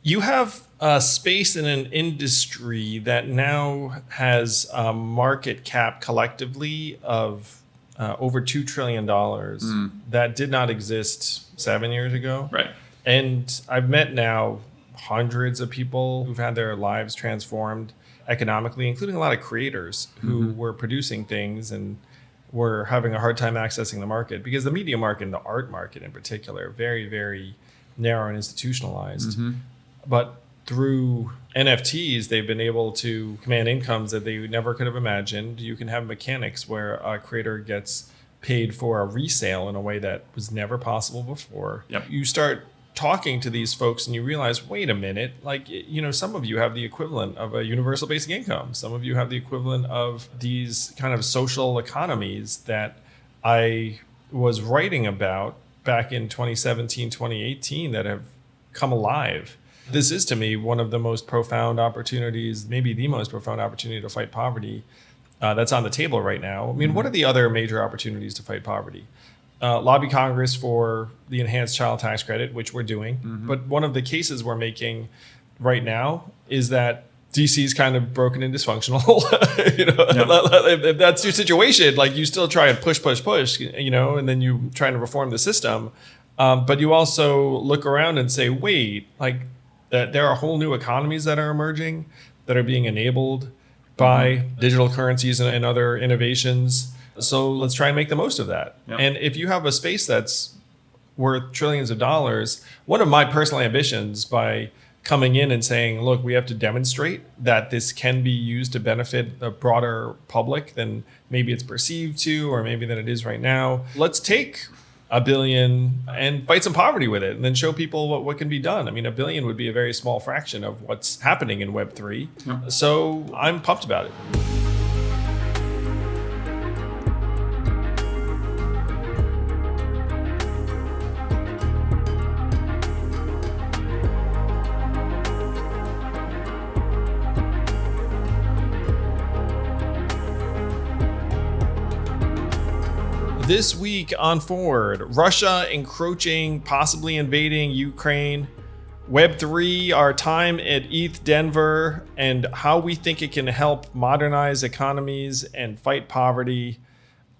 You have a space in an industry that now has a market cap collectively of over $2 trillion that did not exist 7 years ago. Right. And I've met now hundreds of people who've had their lives transformed economically, including a lot of creators who were producing things and were having a hard time accessing the market because the media market and the art market in particular, very, very narrow and institutionalized. But through NFTs, they've been able to command incomes that they never could have imagined. You can have mechanics where a creator gets paid for a resale in a way that was never possible before. Yep. You start talking to these folks and you realize, wait a minute, like, you know, some of you have the equivalent of a universal basic income. Some of you have the equivalent of these kind of social economies that I was writing about back in 2017, 2018 that have come alive. This is, to me, one of the most profound opportunities, maybe the most profound opportunity to fight poverty that's on the table right now. I mean, what are the other major opportunities to fight poverty? Lobby Congress for the enhanced child tax credit, which we're doing. But one of the cases we're making right now is that DC's kind of broken and dysfunctional. If that's your situation, like you still try and push, you know, and then you try to reform the system. But you also look around and say, wait, like there are whole new economies that are emerging that are being enabled by digital currencies and other innovations. So let's try and make the most of that. Yep. And if you have a space that's worth trillions of dollars, one of my personal ambitions by coming in and saying, look, we have to demonstrate that this can be used to benefit the broader public than maybe it's perceived to, or maybe than it is right now. Let's take $1 billion and fight some poverty with it and then show people what can be done. I mean, $1 billion would be a very small fraction of what's happening in Web3. Yep. So I'm pumped about it. This week on Forward, Russia encroaching, possibly invading Ukraine, Web3, our time at ETH Denver, and how we think it can help modernize economies and fight poverty,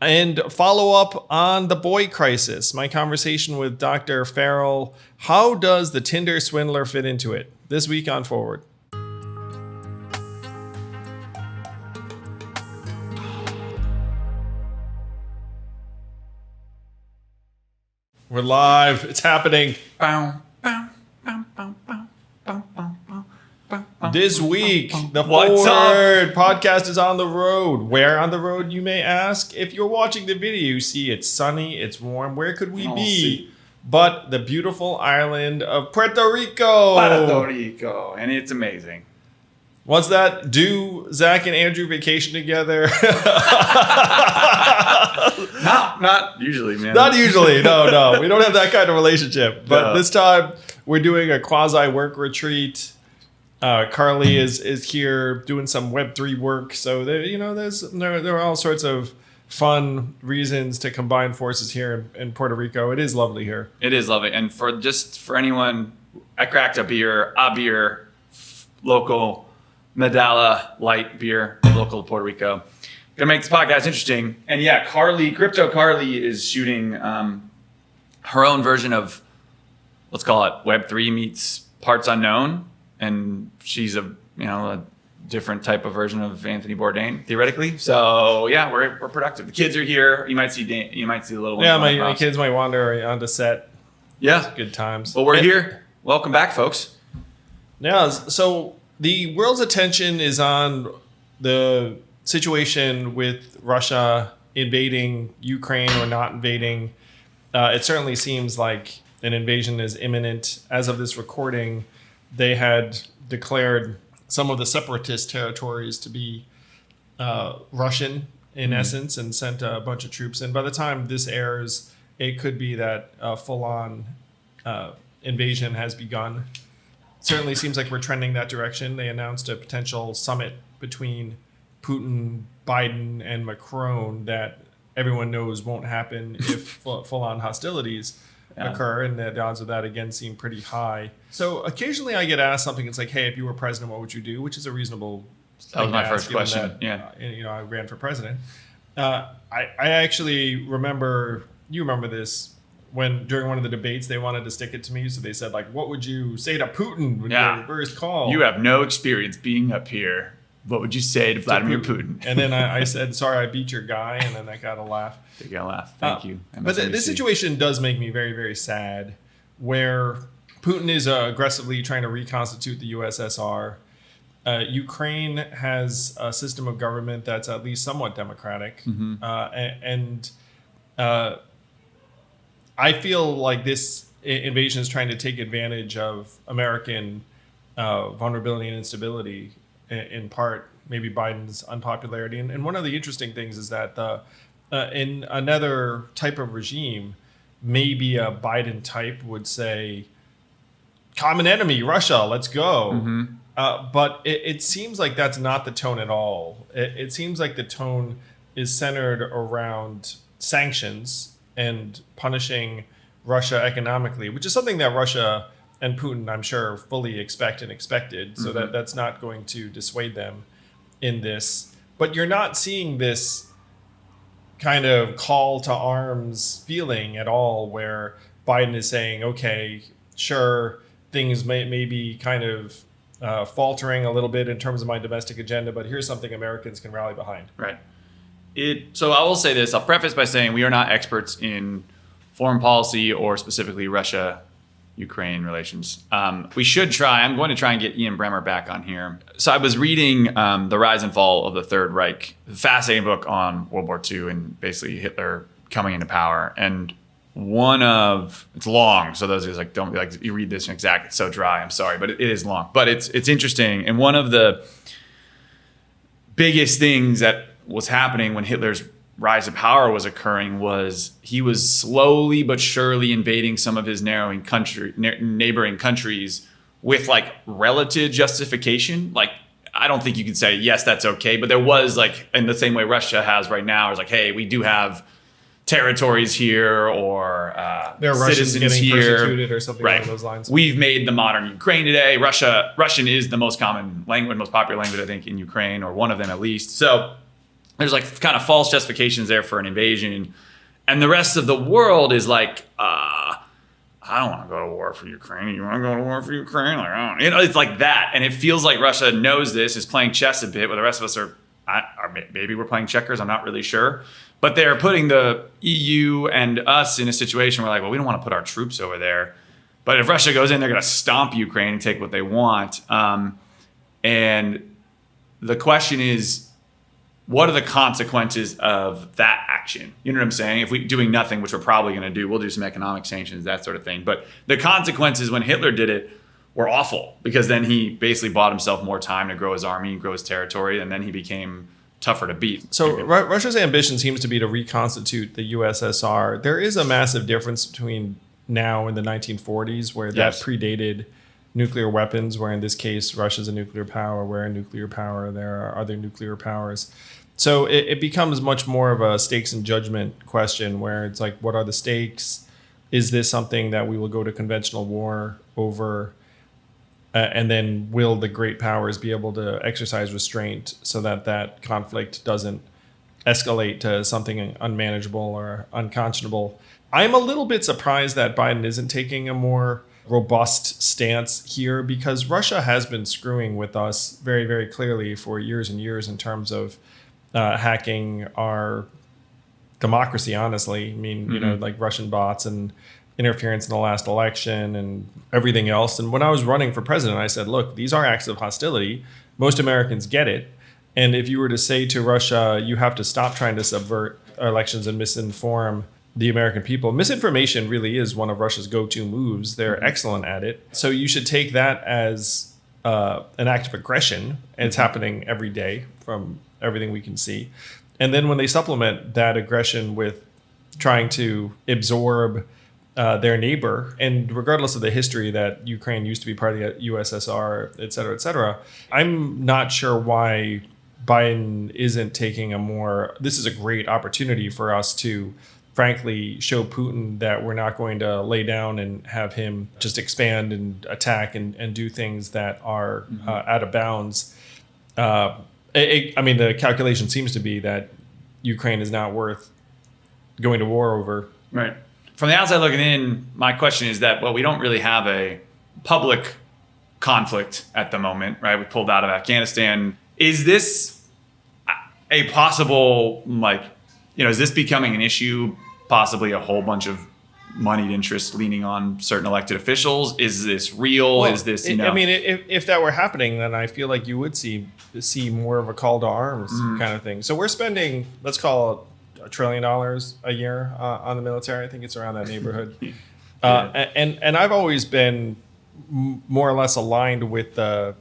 and follow up on the boy crisis, my conversation with Dr. Farrell. How does the Tinder swindler fit into it? This week on Forward. We're live. It's happening. This week, the Forward podcast is on the road. Where on the road, you may ask? If you're watching the video, you see it's sunny, it's warm. Where could we be? But the beautiful island of Puerto Rico. And it's amazing. What's that? Do Zack and Andrew vacation together? Not usually, man. Not usually. No. We don't have that kind of relationship. But this time we're doing a quasi work retreat. Carly is here doing some Web3 work. So there are all sorts of fun reasons to combine forces here in Puerto Rico. It is lovely here. It is lovely. And for anyone, I cracked a beer, local Medalla light beer, local to Puerto Rico. Gonna make this podcast interesting. And yeah, Crypto Carly is shooting her own version of, let's call it Web3 meets Parts Unknown. And she's a different type of version of Anthony Bourdain, theoretically. So yeah, we're productive. The kids are here. You might see the little ones. Yeah, my kids might wander onto set. Yeah. It's good times. Well, we're here. Welcome back, folks. Yeah, so the world's attention is on the situation with Russia invading Ukraine or not invading. It certainly seems like an invasion is imminent. As of this recording, they had declared some of the separatist territories to be Russian in essence and sent a bunch of troops in. By the time this airs, it could be that full-on invasion has begun. Certainly seems like we're trending that direction. They announced a potential summit between Putin, Biden, and Macron that everyone knows won't happen if full-on hostilities. occur, and the odds of that again seem pretty high. So occasionally I get asked something. It's like, hey, if you were president, what would you do? Which is a reasonable. That was my first question. I ran for president. I actually remember. You remember this when during one of the debates they wanted to stick it to me. So they said, like, what would you say to Putin when you first call? You have no experience being up here. What would you say to Vladimir Putin? And then I said, sorry, I beat your guy. And then I got a laugh. They got a laugh. Thank you. But this situation does make me very, very sad, where Putin is aggressively trying to reconstitute the USSR. Ukraine has a system of government that's at least somewhat democratic. I feel like this invasion is trying to take advantage of American vulnerability and instability, in part, maybe Biden's unpopularity. And one of the interesting things is that in another type of regime, maybe a Biden type would say, common enemy, Russia, let's go. But it seems like that's not the tone at all. It seems like the tone is centered around sanctions and punishing Russia economically, which is something that Russia and Putin, I'm sure, fully expect and expected. So that's not going to dissuade them in this. But you're not seeing this kind of call to arms feeling at all, where Biden is saying, okay, sure, things may be kind of faltering a little bit in terms of my domestic agenda, but here's something Americans can rally behind. Right. So I will say this. I'll preface by saying we are not experts in foreign policy or specifically Russia-Ukraine relations. We should try. I'm going to try and get Ian Bremmer back on here. So I was reading The Rise and Fall of the Third Reich, a fascinating book on World War II and basically Hitler coming into power. And it's long, so those guys don't be like, you read this and it's so dry. I'm sorry, but it is long. But it's interesting. And one of the biggest things that was happening when Hitler's rise to power was occurring was he was slowly but surely invading some of his neighboring countries with like relative justification. Like, I don't think you could say, yes, that's okay. But there was, like, in the same way Russia has right now, it's like, hey, we do have territories here, or there are Russians getting persecuted or something along those lines. We've made the modern Ukraine today. Russian is the most common language, most popular language, I think, in Ukraine, or one of them at least. So there's like kind of false justifications there for an invasion. And the rest of the world is like, I don't want to go to war for Ukraine. You want to go to war for Ukraine? Like, I don't. It's like that. And it feels like Russia knows this, is playing chess a bit, where the rest of us are maybe we're playing checkers. I'm not really sure. But they're putting the EU and us in a situation where, like, well, we don't want to put our troops over there. But if Russia goes in, they're going to stomp Ukraine and take what they want. And the question is, what are the consequences of that action? You know what I'm saying? If we're doing nothing, which we're probably going to do, we'll do some economic sanctions, that sort of thing. But the consequences when Hitler did it were awful, because then he basically bought himself more time to grow his army, grow his territory, and then he became tougher to beat. So Russia's ambition seems to be to reconstitute the USSR. There is a massive difference between now and the 1940s, where that predated nuclear weapons, where in this case, Russia's a nuclear power, where a nuclear power, there are other nuclear powers. So it becomes much more of a stakes and judgment question, where it's like, what are the stakes? Is this something that we will go to conventional war over? And then will the great powers be able to exercise restraint so that that conflict doesn't escalate to something unmanageable or unconscionable? I'm a little bit surprised that Biden isn't taking a more robust stance here, because Russia has been screwing with us very, very clearly for years and years in terms of hacking our democracy, honestly. I mean, you know, like Russian bots and interference in the last election and everything else. And when I was running for president, I said, look, these are acts of hostility. Most Americans get it. And if you were to say to Russia, you have to stop trying to subvert elections and misinform the American people. Misinformation really is one of Russia's go-to moves. They're excellent at it. So you should take that as an act of aggression. And it's happening every day from everything we can see. And then when they supplement that aggression with trying to absorb their neighbor, and regardless of the history that Ukraine used to be part of the USSR, et cetera, I'm not sure why Biden isn't taking this is a great opportunity for us to frankly show Putin that we're not going to lay down and have him just expand and attack and do things that are out of bounds. I mean, the calculation seems to be that Ukraine is not worth going to war over. Right. From the outside looking in, my question is that, well, we don't really have a public conflict at the moment, right? We pulled out of Afghanistan. Is this a possible, like, is this becoming an issue? Possibly a whole bunch of moneyed interests leaning on certain elected officials. Is this real? Well, is this, I mean, if that were happening, then I feel like you would see more of a call to arms kind of thing. So we're spending, let's call it $1 trillion a year on the military. I think it's around that neighborhood. And I've always been more or less aligned with the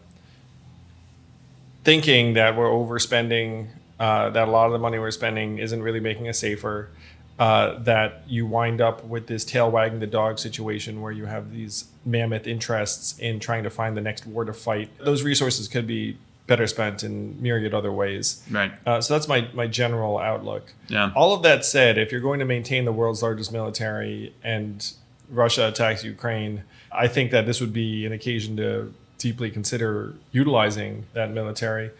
thinking that we're overspending, that a lot of the money we're spending isn't really making us safer. That you wind up with this tail wagging the dog situation where you have these mammoth interests in trying to find the next war to fight. Those resources could be better spent in myriad other ways. Right. So that's my general outlook. Yeah. All of that said, if you're going to maintain the world's largest military and Russia attacks Ukraine, I think that this would be an occasion to deeply consider utilizing that military.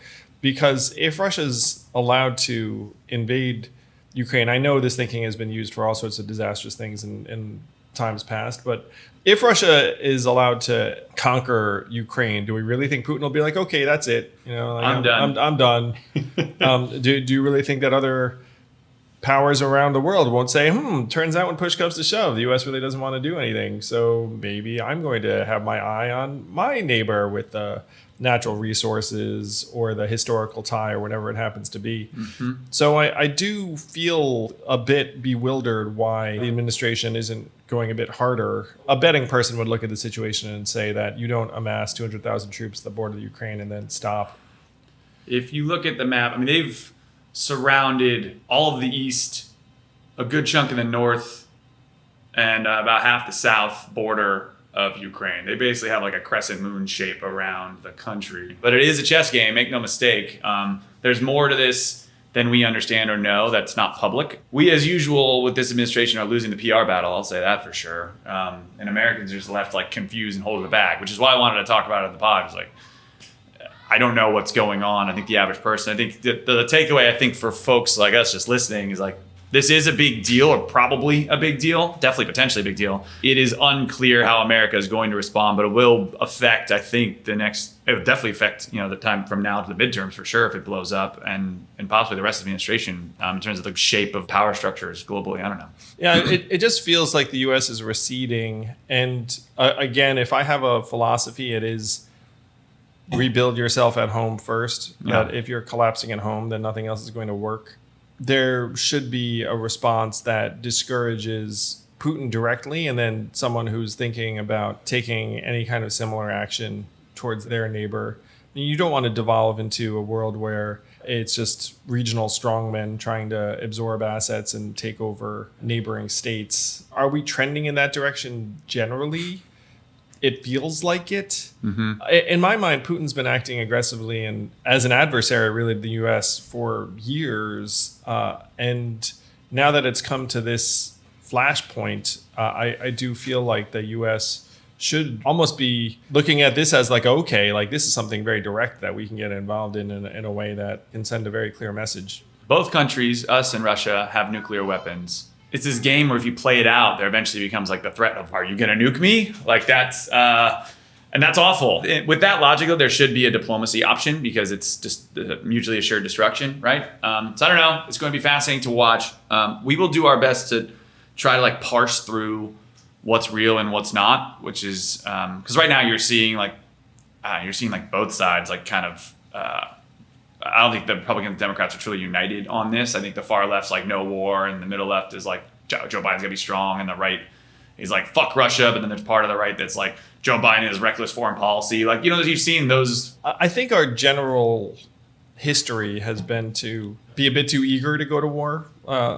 Because if Russia's allowed to invade Ukraine, I know this thinking has been used for all sorts of disastrous things in times past, but if Russia is allowed to conquer Ukraine, do we really think Putin will be like, okay, that's it? I'm done. I'm done. Do you really think that other powers around the world won't say, turns out when push comes to shove, the U.S. really doesn't want to do anything, so maybe I'm going to have my eye on my neighbor with the natural resources or the historical tie or whatever it happens to be. Mm-hmm. So I do feel a bit bewildered why the administration isn't going a bit harder. A betting person would look at the situation and say that you don't amass 200,000 troops at the border of Ukraine and then stop. If you look at the map, I mean, they've surrounded all of the east, a good chunk of the north, and about half the south border of Ukraine. They basically have like a crescent moon shape around the country. But it is a chess game, make no mistake. There's more to this than we understand or know that's not public. We, as usual, with this administration are losing the PR battle, I'll say that for sure. And Americans are just left like confused and holding the bag, which is why I wanted to talk about it in the pod. It's like, I don't know what's going on. I think the average person, I think the takeaway, I think for folks like us just listening is like, this is a big deal, or probably a big deal, definitely potentially a big deal. It is unclear how America is going to respond, but it will affect, I think, it will definitely affect, the time from now to the midterms for sure if it blows up, and possibly the rest of the administration in terms of the shape of power structures globally. I don't know. Yeah, it just feels like the U.S. is receding. And again, if I have a philosophy, it is rebuild yourself at home first. Yeah. That if you're collapsing at home, then nothing else is going to work. There should be a response that discourages Putin directly, and then someone who's thinking about taking any kind of similar action towards their neighbor. You don't want to devolve into a world where it's just regional strongmen trying to absorb assets and take over neighboring states. Are we trending in that direction generally? It feels like it. Mm-hmm. In my mind, Putin's been acting aggressively and as an adversary, really, to the U.S. for years. And now that it's come to this flashpoint, I do feel like the U.S. should almost be looking at this as like, okay, like this is something very direct that we can get involved in a way that can send a very clear message. Both countries, us and Russia, have nuclear weapons. It's this game where if you play it out, there eventually becomes like the threat of, are you going to nuke me? Like that's, and that's awful. With that logic, though, there should be a diplomacy option because it's just mutually assured destruction, right? So I don't know. It's going to be fascinating to watch. We will do our best to try to like parse through what's real and what's not, which is, because right now you're seeing both sides like kind of, I don't think the Republicans and Democrats are truly united on this. I think the far left's like no war, and the middle left is like Joe Biden's gonna be strong, and the right is like fuck Russia. But then there's part of the right that's like Joe Biden is reckless foreign policy. Like you've seen those. I think our general history has been to be a bit too eager to go to war,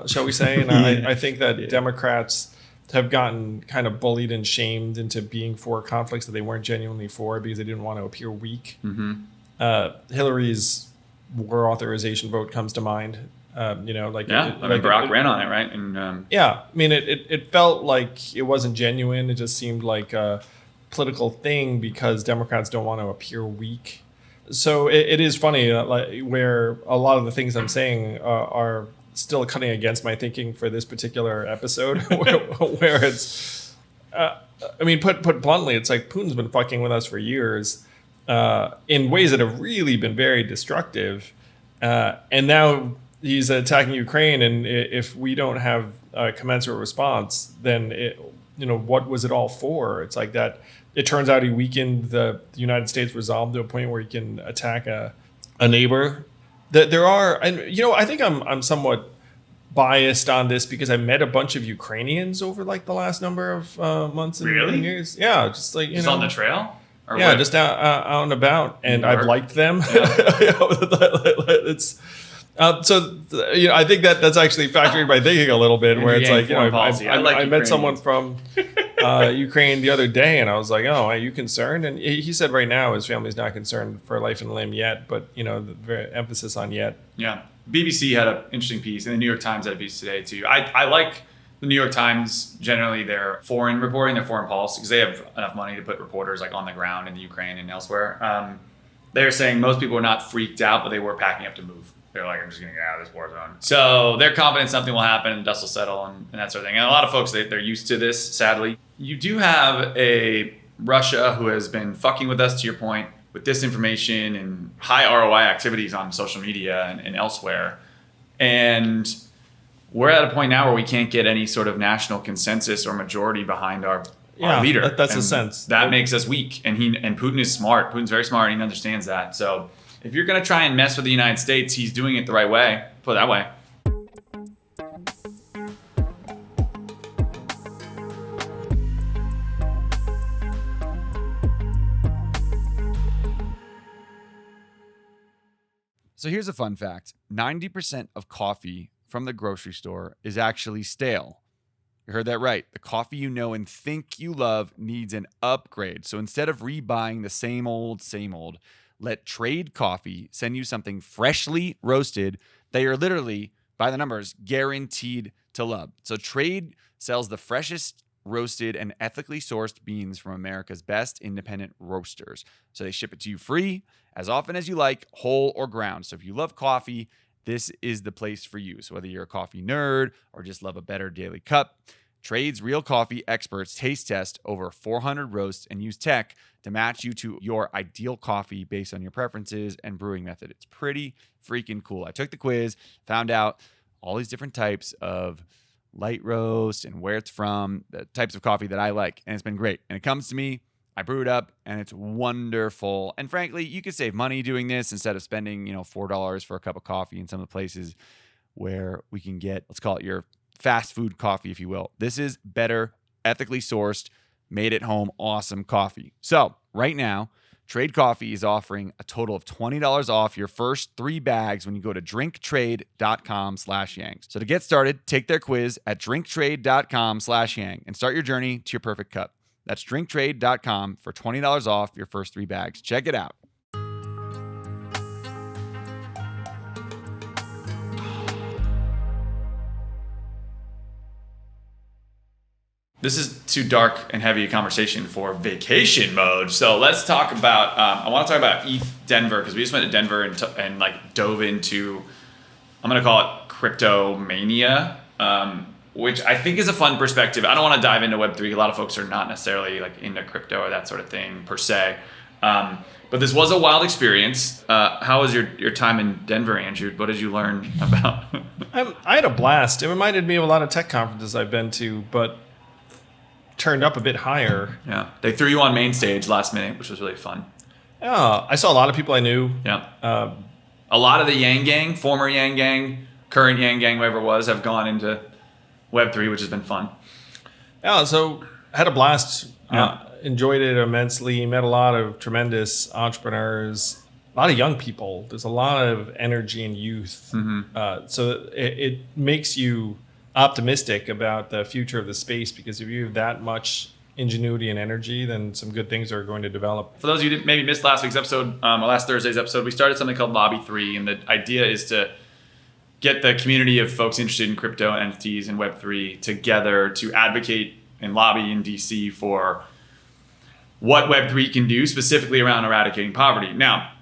shall we say? And I think that Democrats have gotten kind of bullied and shamed into being for conflicts that they weren't genuinely for because they didn't want to appear weak. Mm-hmm. Hillary's war authorization vote comes to mind. Like Barack ran on it, right? And yeah, I mean, it felt like it wasn't genuine. It just seemed like a political thing because Democrats don't want to appear weak. So it is funny, like where a lot of the things I'm saying are still cutting against my thinking for this particular episode, where it's, I mean, put bluntly, it's like Putin's been fucking with us for years in ways that have really been very destructive, and now he's attacking Ukraine, and if we don't have a commensurate response, then what was it all for? It's like that. It turns out he weakened the United States resolve to a point where he can attack a neighbor. There are, and I think I'm somewhat biased on this because I met a bunch of Ukrainians over like the last number of months and years. Yeah, just like just on the trail. Or yeah, what? Just out and about, and I've liked them. Yeah. It's. I think that's actually factoring my thinking a little bit, where it's like, I met someone from Ukraine the other day, and I was like, oh, are you concerned? And he said right now his family's not concerned for life and limb yet, but the emphasis on yet. Yeah. BBC had an interesting piece, and the New York Times had a piece today too. I like the New York Times, generally their foreign reporting, their foreign policy, because they have enough money to put reporters like on the ground in the Ukraine and elsewhere. They're saying most people are not freaked out, but they were packing up to move. They're like, I'm just going to get out of this war zone. So they're confident something will happen, dust will settle, and that sort of thing. And a lot of folks, they're used to this, sadly. You do have a Russia who has been fucking with us, to your point, with disinformation and high ROI activities on social media and elsewhere. And we're at a point now where we can't get any sort of national consensus or majority behind our leader. That's the sense. That makes us weak. And Putin is smart. Putin's very smart, and he understands that. So if you're going to try and mess with the United States, he's doing it the right way. Put it that way. So here's a fun fact. 90% of coffee from the grocery store is actually stale. You heard that right. The coffee you know and think you love needs an upgrade. So instead of rebuying the same old, let Trade Coffee send you something freshly roasted that you're literally, by the numbers, guaranteed to love. So Trade sells the freshest roasted and ethically sourced beans from America's best independent roasters. So they ship it to you free, as often as you like, whole or ground. So if you love coffee, this is the place for you. So whether you're a coffee nerd or just love a better daily cup, Trade's real coffee experts taste test over 400 roasts and use tech to match you to your ideal coffee based on your preferences and brewing method. It's pretty freaking cool. I took the quiz, found out all these different types of light roast and where it's from, the types of coffee that I like, and it's been great. And it comes to me, I brew it up, and it's wonderful. And frankly, you could save money doing this instead of spending, $4 for a cup of coffee in some of the places where we can get, let's call it your fast food coffee, if you will. This is better, ethically sourced, made at home, awesome coffee. So right now, Trade Coffee is offering a total of $20 off your first 3 bags when you go to drinktrade.com/Yang. So to get started, take their quiz at drinktrade.com/Yang and start your journey to your perfect cup. That's drinktrade.com for $20 off your first 3 bags. Check it out. This is too dark and heavy a conversation for vacation mode. So let's talk about, I want to talk about ETH Denver, because we just went to Denver and like dove into, I'm going to call it crypto mania, which I think is a fun perspective. I don't want to dive into Web3. A lot of folks are not necessarily like into crypto or that sort of thing per se. But this was a wild experience. How was your time in Denver, Andrew? What did you learn about? I had a blast. It reminded me of a lot of tech conferences I've been to, but turned up a bit higher. Yeah, they threw you on main stage last minute, which was really fun. Yeah, I saw a lot of people I knew. Yeah, a lot of the Yang Gang, former Yang Gang, current Yang Gang, whoever it was, have gone into Web3, which has been fun. Yeah, so had a blast. Enjoyed it immensely. Met a lot of tremendous entrepreneurs, a lot of young people. There's a lot of energy and youth. Mm-hmm. So it makes you optimistic about the future of the space, because if you have that much ingenuity and energy, then some good things are going to develop. For those of you who maybe missed last week's episode, or last Thursday's episode, we started something called Lobby 3, and the idea is to get the community of folks interested in crypto, NFTs, and Web3 together to advocate and lobby in DC for what Web3 can do, specifically around eradicating poverty. Now,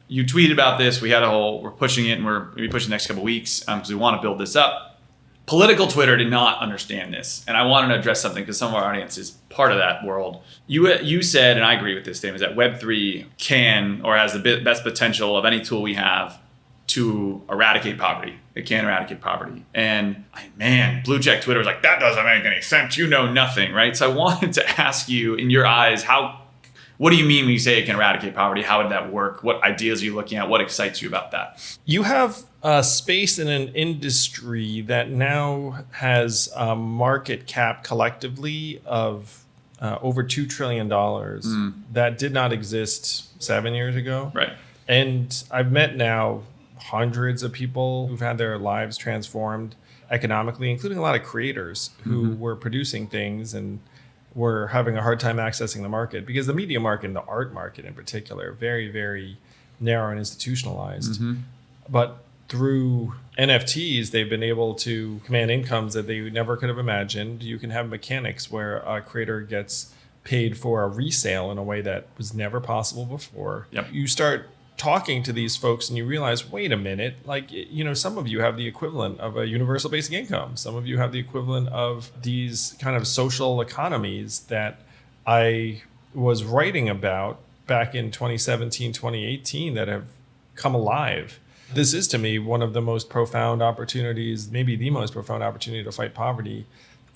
you tweeted about this. We're pushing it, and we're going to be pushing the next couple of weeks because we want to build this up. Political Twitter did not understand this, and I wanted to address something because some of our audience is part of that world. You said, and I agree with this statement, is that Web3 can or has the best potential of any tool we have to eradicate poverty. It can eradicate poverty. And man, blue check Twitter was like, that doesn't make any sense. You know nothing, right? So I wanted to ask you, in your eyes, what do you mean when you say it can eradicate poverty? How would that work? What ideas are you looking at? What excites you about that? You have a space in an industry that now has a market cap collectively of over $2 trillion that did not exist 7 years ago. Right. And I've met now hundreds of people who've had their lives transformed economically, including a lot of creators who were producing things and were having a hard time accessing the market because the media market and the art market in particular are very, very narrow and institutionalized. But through NFTs, they've been able to command incomes that they never could have imagined. You can have mechanics where a creator gets paid for a resale in a way that was never possible before. Yep. You start talking to these folks and you realize, wait a minute, like, you know, some of you have the equivalent of a universal basic income. Some of you have the equivalent of these kind of social economies that I was writing about back in 2017, 2018 that have come alive. This is, to me, one of the most profound opportunities, maybe the most profound opportunity to fight poverty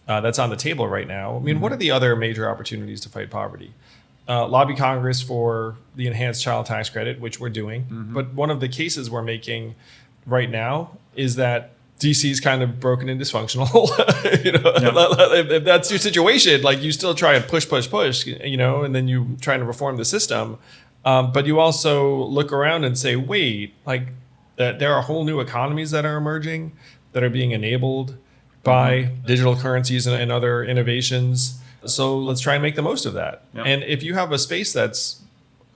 that's on the table right now. I mean, what are the other major opportunities to fight poverty? Lobby Congress for the enhanced child tax credit, which we're doing. But one of the cases we're making right now is that DC's kind of broken and dysfunctional. If that's your situation, like you still try and push, and then you try to reform the system. But you also look around and say, wait, like there are whole new economies that are emerging that are being enabled by digital currencies and other innovations. So let's try and make the most of that. Yep. And if you have a space that's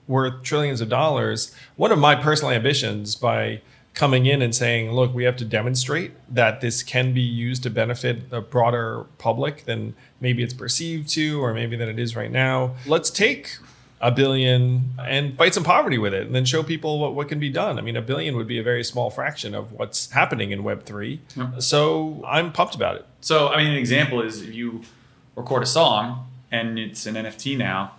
worth trillions of dollars, one of my personal ambitions by coming in and saying, look, we have to demonstrate that this can be used to benefit the broader public than maybe it's perceived to, or maybe than it is right now. Let's take $1 billion and fight some poverty with it and then show people what can be done. I mean, $1 billion would be a very small fraction of what's happening in Web3. Yep. So I'm pumped about it. So, I mean, an example is if you record a song and it's an NFT now,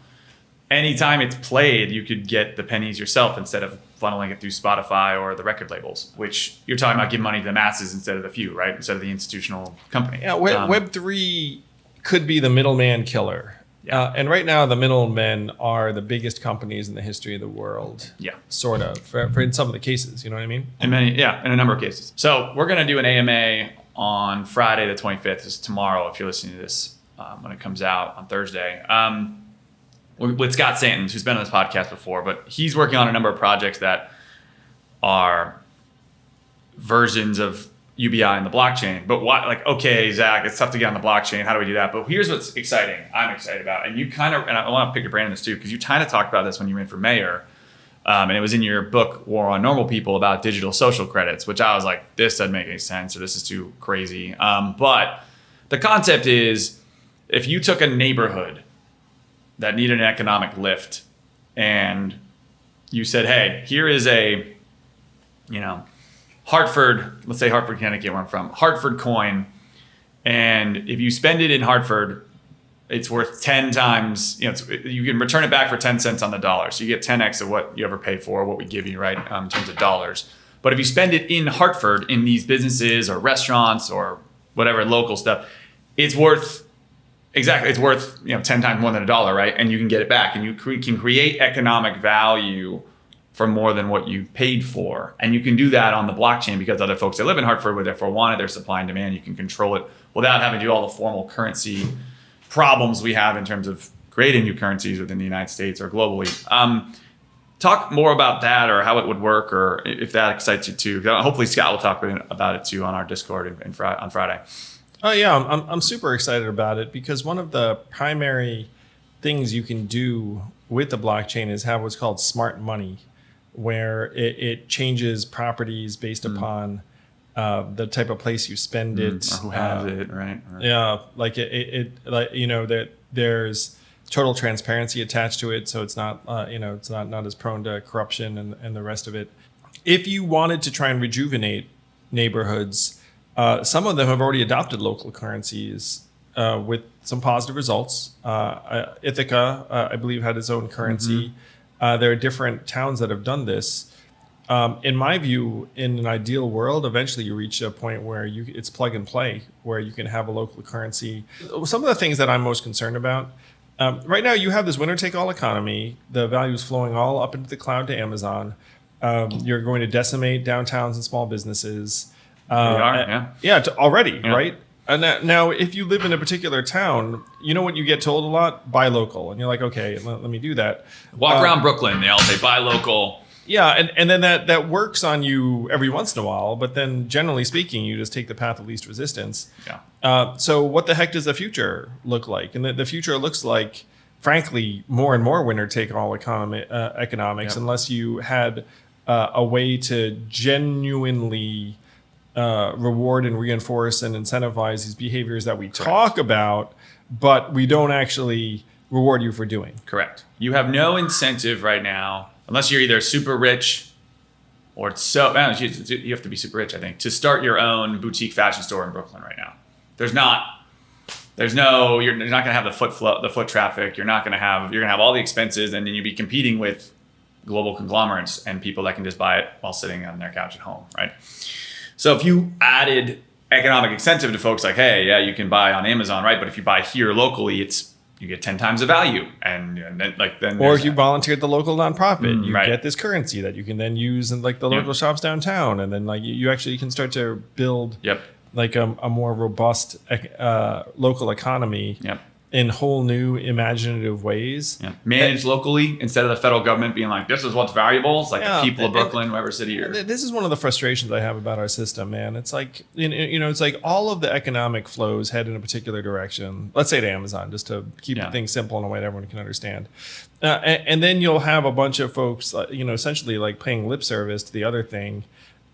anytime it's played, you could get the pennies yourself instead of funneling it through Spotify or the record labels, which you're talking about giving money to the masses instead of the few, right? Instead of the institutional company. Yeah, Web3 could be the middleman killer. Yeah. And right now, the middlemen are the biggest companies in the history of the world. Yeah. Sort of, for in some of the cases, you know what I mean? In a number of cases. So we're going to do an AMA on Friday the 25th. This is tomorrow if you're listening to this. When it comes out on Thursday, with Scott Santons, who's been on this podcast before, but he's working on a number of projects that are versions of UBI in the blockchain. But okay, Zach, it's tough to get on the blockchain. How do we do that? But here's what's exciting. I'm excited about, and I want to pick your brain on this too, because you kind of talked about this when you were in for mayor, and it was in your book War on Normal People about digital social credits, which I was like, this doesn't make any sense, or this is too crazy. But the concept is, if you took a neighborhood that needed an economic lift and you said, hey, here is a, Hartford, let's say Hartford, Connecticut, where I'm from, Hartford coin. And if you spend it in Hartford, it's worth 10 times, you can return it back for 10 cents on the dollar. So you get 10x of what you ever pay for, what we give you, right, in terms of dollars. But if you spend it in Hartford, in these businesses or restaurants or whatever local stuff, it's worth 10 times more than a dollar, right? And you can get it back, and you can create economic value for more than what you paid for. And you can do that on the blockchain because other folks that live in Hartford would therefore want it. Their supply and demand. You can control it without having to do all the formal currency problems we have in terms of creating new currencies within the United States or globally. Talk more about that, or how it would work, or if that excites you too. Hopefully Scott will talk about it too on our Discord on Friday. Oh yeah, I'm super excited about it because one of the primary things you can do with the blockchain is have what's called smart money, where it changes properties based upon the type of place you spend it, or who has it, right? Yeah, like like that there's total transparency attached to it, so it's not it's not as prone to corruption and the rest of it. If you wanted to try and rejuvenate neighborhoods, some of them have already adopted local currencies with some positive results. Ithaca, I believe, had its own currency. There are different towns that have done this. In my view, in an ideal world, eventually you reach a point where it's plug and play, where you can have a local currency. Some of the things that I'm most concerned about, right now you have this winner-take-all economy. The value is flowing all up into the cloud to Amazon. You're going to decimate downtowns and small businesses. We are, already, Yeah. right? And now, if you live in a particular town, you know what you get told a lot? Buy local. And you're like, okay, let me do that. Walk around Brooklyn, they all say buy local. Yeah, and then that works on you every once in a while, but then generally speaking, you just take the path of least resistance. Yeah. So what the heck does the future look like? And the future looks like, frankly, more and more winner-take-all economics, unless you had a way to genuinely reward and reinforce and incentivize these behaviors that we talk about, but we don't actually reward you for doing. Correct. You have no incentive right now, unless you're either super rich or you have to be super rich, I think, to start your own boutique fashion store in Brooklyn right now. You're not going to have the foot traffic. You're going to have all the expenses, and then you'll be competing with global conglomerates and people that can just buy it while sitting on their couch at home, right? So if you added economic incentive to folks like, hey, yeah, you can buy on Amazon, right? But if you buy here locally, you get 10 times the value, and then or if you volunteer at the local nonprofit, you right. get this currency that you can then use in like the local shops downtown, and then like you actually can start to build like a more robust local economy in whole new imaginative ways. Yeah. Managed locally instead of the federal government being like, this is what's valuable. It's like the people of Brooklyn, whatever city you're. This is one of the frustrations I have about our system, man. It's like, it's like all of the economic flows head in a particular direction. Let's say to Amazon, just to keep things simple in a way that everyone can understand. And then you'll have a bunch of folks, essentially like paying lip service to the other thing.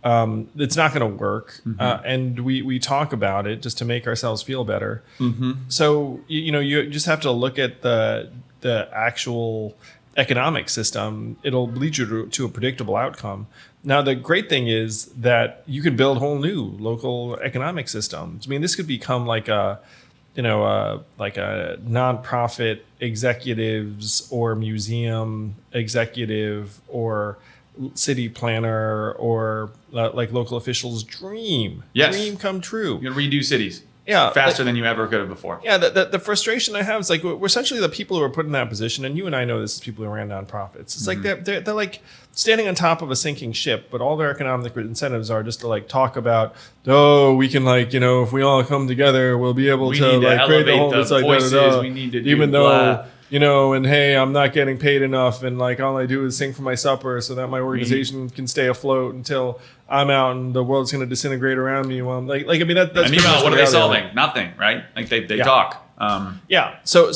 It's not going to work. And we talk about it just to make ourselves feel better. So, you just have to look at the actual economic system. It'll lead you to a predictable outcome. Now, the great thing is that you can build whole new local economic systems. I mean, this could become like a nonprofit executives or museum executive or city planner or like local officials' dream come true. You're going to redo cities faster than you ever could have before. Yeah, the frustration I have is like we're essentially the people who are put in that position, and you and I know this as people who ran nonprofits. It's like they're like standing on top of a sinking ship, but all their economic incentives are just to like talk about, we can if we all come together, we'll be able to like create the whole voices we need to do, even though. blah. And hey, I'm not getting paid enough, and like all I do is sing for my supper so that my organization can stay afloat until I'm out and the world's going to disintegrate around me. While I'm that's and meanwhile, what are they solving? Nothing, right? Like they talk. So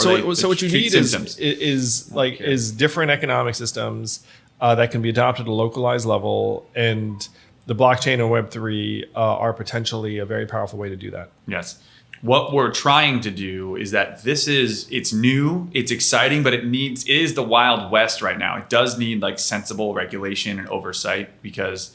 what you need is different economic systems that can be adopted at a localized level, and the blockchain and Web3 are potentially a very powerful way to do that. Yes. What we're trying to do is that it's new, it's exciting, but it is the Wild West right now. It does need like sensible regulation and oversight, because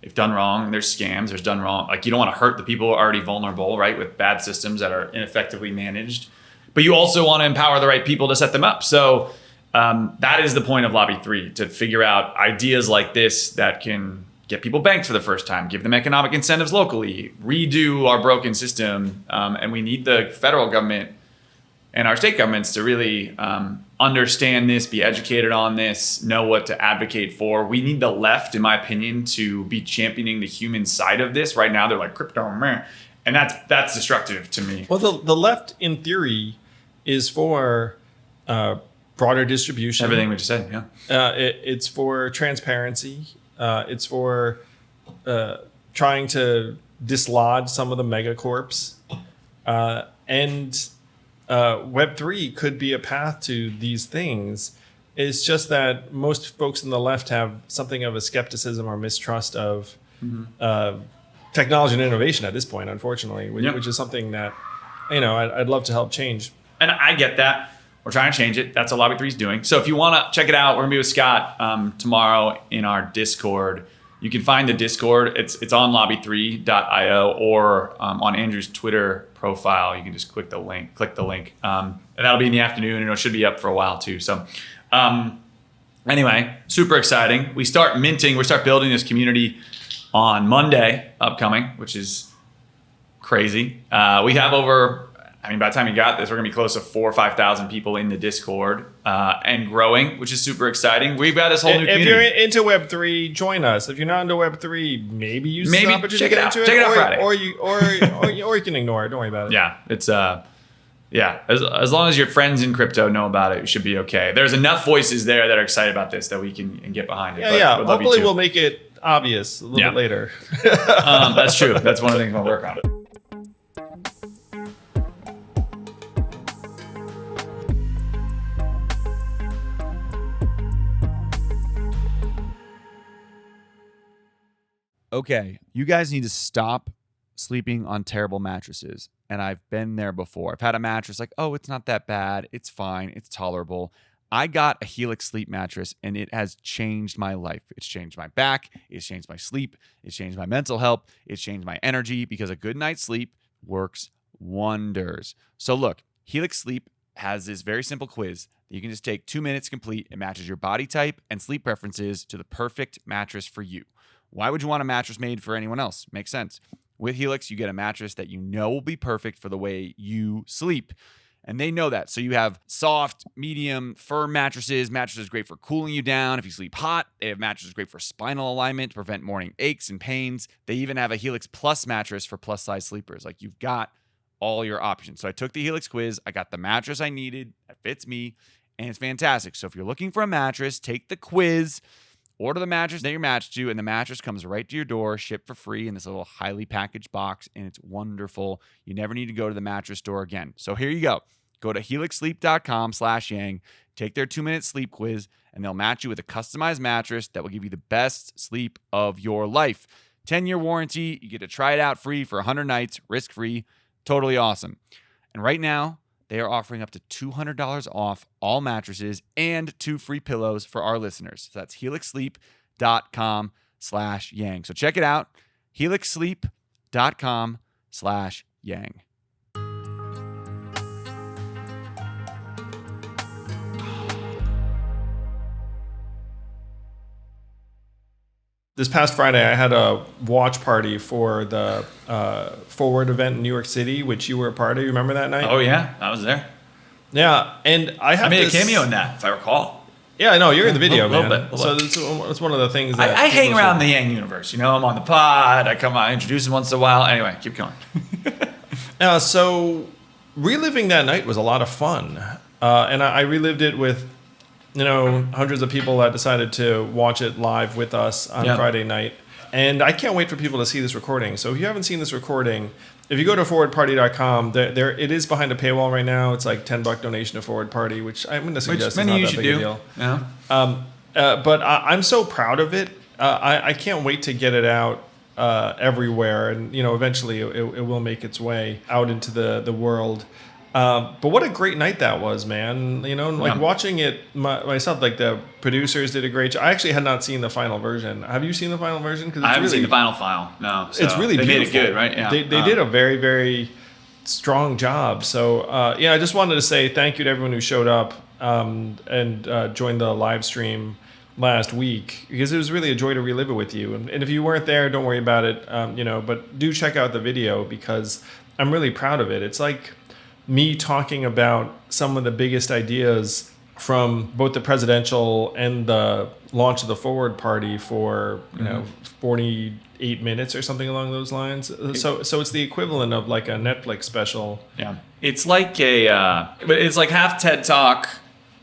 if done wrong, there's scams, there's done wrong. Like you don't want to hurt the people who are already vulnerable, right? With bad systems that are ineffectively managed, but you also want to empower the right people to set them up. So that is the point of Lobby 3, to figure out ideas like this that can get people banked for the first time, give them economic incentives locally, redo our broken system. And we need the federal government and our state governments to really understand this, be educated on this, know what to advocate for. We need the left, in my opinion, to be championing the human side of this. Right now, they're like, crypto, meh. And that's destructive to me. Well, the left, in theory, is for broader distribution. Everything we just said, yeah. It's for transparency. It's for trying to dislodge some of the megacorps. And Web3 could be a path to these things. It's just that most folks on the left have something of a skepticism or mistrust of technology and innovation at this point, unfortunately, which, Yep. which is something that, I'd love to help change. And I get that. We're trying to change it. That's what Lobby 3 is doing. So if you want to check it out, we're going to be with Scott tomorrow in our Discord. You can find the Discord. It's on lobby3.io or on Andrew's Twitter profile. You can just click the link. And that'll be in the afternoon, and it should be up for a while too. So anyway, super exciting. We start building this community on Monday upcoming, which is crazy. We have by the time you got this, we're gonna be close to 4,000 or 5,000 people in the Discord and growing, which is super exciting. We've got this whole new community. If you're into Web3, join us. If you're not into Web3, maybe use this opportunity check it to out. get into Check it out Friday. Or you can ignore it. Don't worry about it. Yeah, it's as long as your friends in crypto know about it, you should be okay. There's enough voices there that are excited about this that we can get behind it. Yeah. Hopefully, we'll make it obvious a little bit later. That's true. That's one of the things we'll work on. Okay, you guys need to stop sleeping on terrible mattresses. And I've been there before. I've had a mattress like, oh, it's not that bad. It's fine. It's tolerable. I got a Helix sleep mattress and it has changed my life. It's changed my back. It's changed my sleep. It's changed my mental health. It's changed my energy because a good night's sleep works wonders. So look, Helix Sleep has this very simple quiz that you can just take 2 minutes to complete. It matches your body type and sleep preferences to the perfect mattress for you. Why would you want a mattress made for anyone else? Makes sense. With Helix, you get a mattress that you know will be perfect for the way you sleep. And they know that. So you have soft, medium, firm mattresses. Mattresses great for cooling you down if you sleep hot. They have mattresses great for spinal alignment to prevent morning aches and pains. They even have a Helix Plus mattress for plus size sleepers. Like, you've got all your options. So I took the Helix quiz. I got the mattress I needed that fits me, and it's fantastic. So if you're looking for a mattress, take the quiz. Order the mattress that you're matched to, and the mattress comes right to your door, shipped for free in this little highly packaged box, and it's wonderful. You never need to go to the mattress store again. So here you go. Go to helixsleep.com/yang, take their 2-minute sleep quiz, and they'll match you with a customized mattress that will give you the best sleep of your life. 10-year warranty. You get to try it out free for 100 nights, risk-free. Totally awesome. And right now, they are offering up to $200 off all mattresses and 2 free pillows for our listeners. So that's helixsleep.com/yang. So check it out. helixsleep.com/yang. This past Friday, I had a watch party for the Forward event in New York City, which you were a part of. You remember that night? Oh yeah, I was there. Yeah, and I made a cameo in that, if I recall. Yeah, I know you're in the video, a little man. bit. So it's one of the things that I hang around the Yang universe. You know, I'm on the pod. I come out, I introduce him once in a while. Anyway, keep going. So reliving that night was a lot of fun, and I relived it with hundreds of people that decided to watch it live with us on Friday night. And I can't wait for people to see this recording. So if you haven't seen this recording, if you go to forwardparty.com, there it is behind a paywall right now. It's like $10 donation to Forward Party, which I'm going to suggest is not that big a deal. Yeah. But I'm so proud of it. I can't wait to get it out everywhere, and eventually it will make its way out into the world. But what a great night that was, man. Watching it myself, like the producers did a great job. I actually had not seen the final version. Have you seen the final version? I haven't seen the final file. No. So it's really they beautiful. Made it good, right? Yeah. They did a very, very strong job. So, I just wanted to say thank you to everyone who showed up and joined the live stream last week, because it was really a joy to relive it with you. And if you weren't there, don't worry about it, but do check out the video, because I'm really proud of it. It's like me talking about some of the biggest ideas from both the presidential and the launch of the Forward Party for 48 minutes or something along those lines. So it's the equivalent of like a Netflix special. Yeah, it's like but it's like half TED Talk.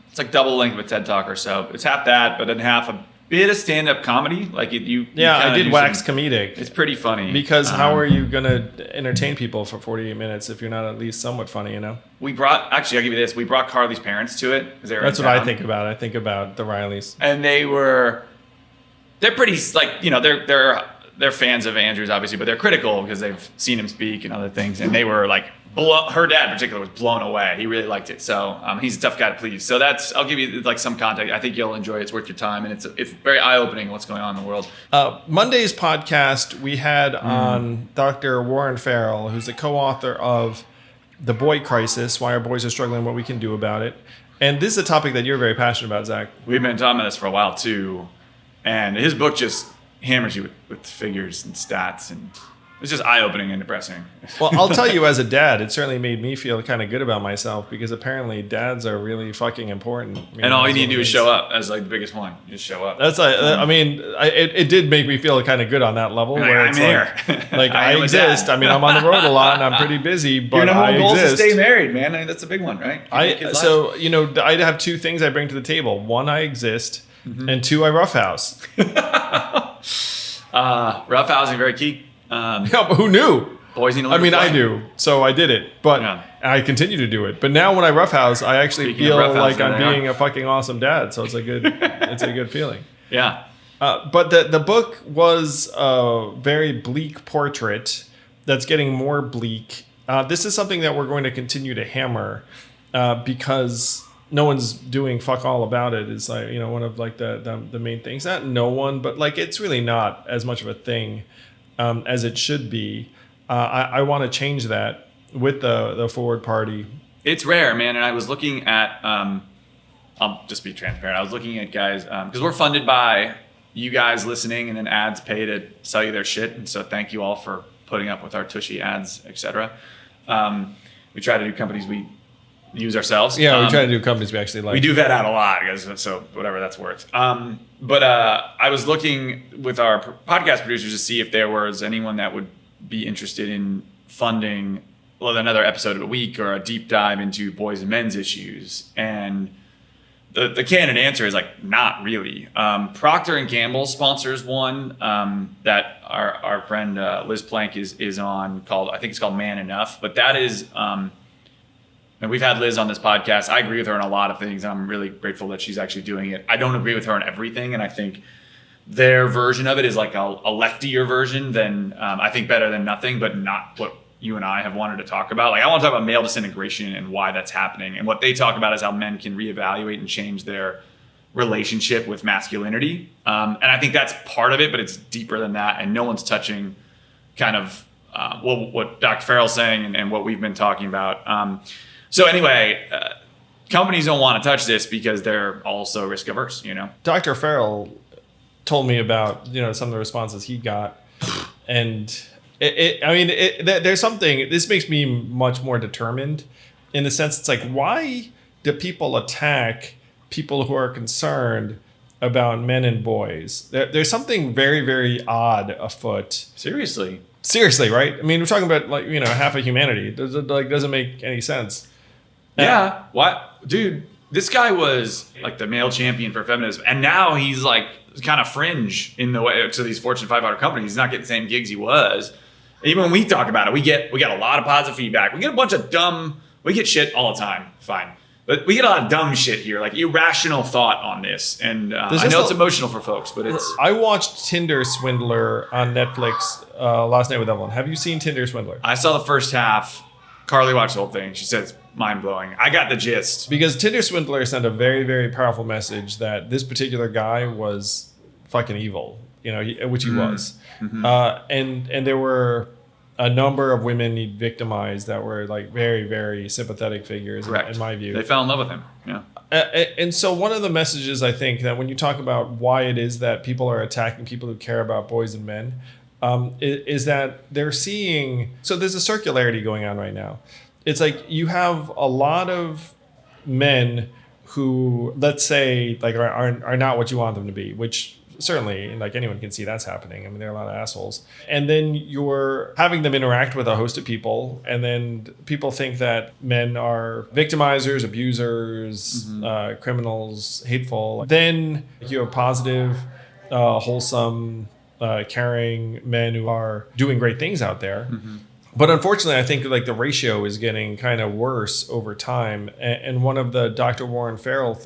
It's like double length of a TED Talk or so. It's half that, but then half a bit of stand-up comedy. Like I did wax comedic. It's pretty funny. Because how are you going to entertain people for 48 minutes if you're not at least somewhat funny, We brought, actually, I'll give you this. We brought Carly's parents to it. That's what I think about. I think about the Rileys. And they're pretty, like, they're fans of Andrew's, obviously, but they're critical because they've seen him speak and other things. And they were like, her dad in particular was blown away. He really liked it. So he's a tough guy to please. So I'll give you like some context. I think you'll enjoy it. It's worth your time. And it's very eye-opening what's going on in the world. Monday's podcast, we had on Dr. Warren Farrell, who's the co-author of The Boy Crisis, Why Our Boys Are Struggling, What We Can Do About It. And this is a topic that you're very passionate about, Zach. We've been talking about this for a while, too. And his book just hammers you with figures and stats, and it's just eye-opening and depressing. Well, I'll tell you, as a dad, it certainly made me feel kind of good about myself, because apparently dads are really fucking important. And all you need to do is show up as like the biggest one. You just show up. That's like, I mean, it did make me feel kind of good on that level. Where I'm it's here. Like I exist. I mean, I'm on the road a lot and I'm pretty busy, but your number one goal exist. is to stay married, man. I mean, that's a big one, right? I have two things I bring to the table. One, I exist, and two, I roughhouse. Roughhousing, very key. Yeah, but who knew? Boys need to I learn mean, to I fly. knew, so I did it, but Yeah. I continue to do it. But now when I roughhouse, I actually Speaking of feel roughhouse, like there I'm they are. being a fucking awesome dad. So it's a good feeling. Yeah. But the book was a very bleak portrait that's getting more bleak. This is something that we're going to continue to hammer because no one's doing fuck all about it. Is like, one of like the main things. Not no one, but like it's really not as much of a thing as it should be. I want to change that with the Forward Party. It's rare, man. And I was looking at, I'll just be transparent. I was looking at guys, because we're funded by you guys listening, and then ads pay to sell you their shit. And so thank you all for putting up with our tushy ads, etc. We try to do companies we use ourselves. Yeah, we try to do companies we actually like. We do vet out a lot, guys, so whatever that's worth. But I was looking with our podcast producers to see if there was anyone that would be interested in funding another episode a week or a deep dive into boys and men's issues. And the candid answer is like, not really. Procter & Gamble sponsors one that our friend Liz Plank is on, I think it's called Man Enough. But that is... and we've had Liz on this podcast. I agree with her on a lot of things. I'm really grateful that she's actually doing it. I don't agree with her on everything, and I think their version of it is like a leftier version than I think better than nothing, but not what you and I have wanted to talk about. Like I want to talk about male disintegration and why that's happening. And what they talk about is how men can reevaluate and change their relationship with masculinity. And I think that's part of it, but it's deeper than that. And no one's touching kind of what Dr. Farrell's saying and what we've been talking about. So anyway, companies don't want to touch this because they're also risk averse, Dr. Farrell told me about, some of the responses he got. And there's something, this makes me much more determined in the sense it's like, why do people attack people who are concerned about men and boys? There's something very, very odd afoot. Seriously, right? I mean, we're talking about like, half of humanity. Doesn't make any sense. Yeah. What? Dude, this guy was like the male champion for feminism. And now he's like kind of fringe in the way to these Fortune 500 companies. He's not getting the same gigs he was. Even when we talk about it, we get a lot of positive feedback. We get a bunch of we get shit all the time. Fine. But we get a lot of dumb shit here, like irrational thought on this. And I know it's emotional for folks, but it's... I watched Tinder Swindler on Netflix last night with Evelyn. Have you seen Tinder Swindler? I saw the first half. Carly watched the whole thing. She said it's mind-blowing. I got the gist. Because Tinder Swindler sent a very, very powerful message that this particular guy was fucking evil, which he was. Mm-hmm. And there were a number of women he victimized that were like very, very sympathetic figures, in my view. They fell in love with him. Yeah. And so one of the messages I think that when you talk about why it is that people are attacking people who care about boys and men, is that they're seeing, so there's a circularity going on right now. It's like you have a lot of men who, let's say, like are not what you want them to be, which certainly, like anyone can see that's happening. I mean, there are a lot of assholes. And then you're having them interact with a host of people, and then people think that men are victimizers, abusers, criminals, hateful. Then you have positive, wholesome, caring men who are doing great things out there. Mm-hmm. But unfortunately, I think like the ratio is getting kind of worse over time. And one of the Dr. Warren Farrell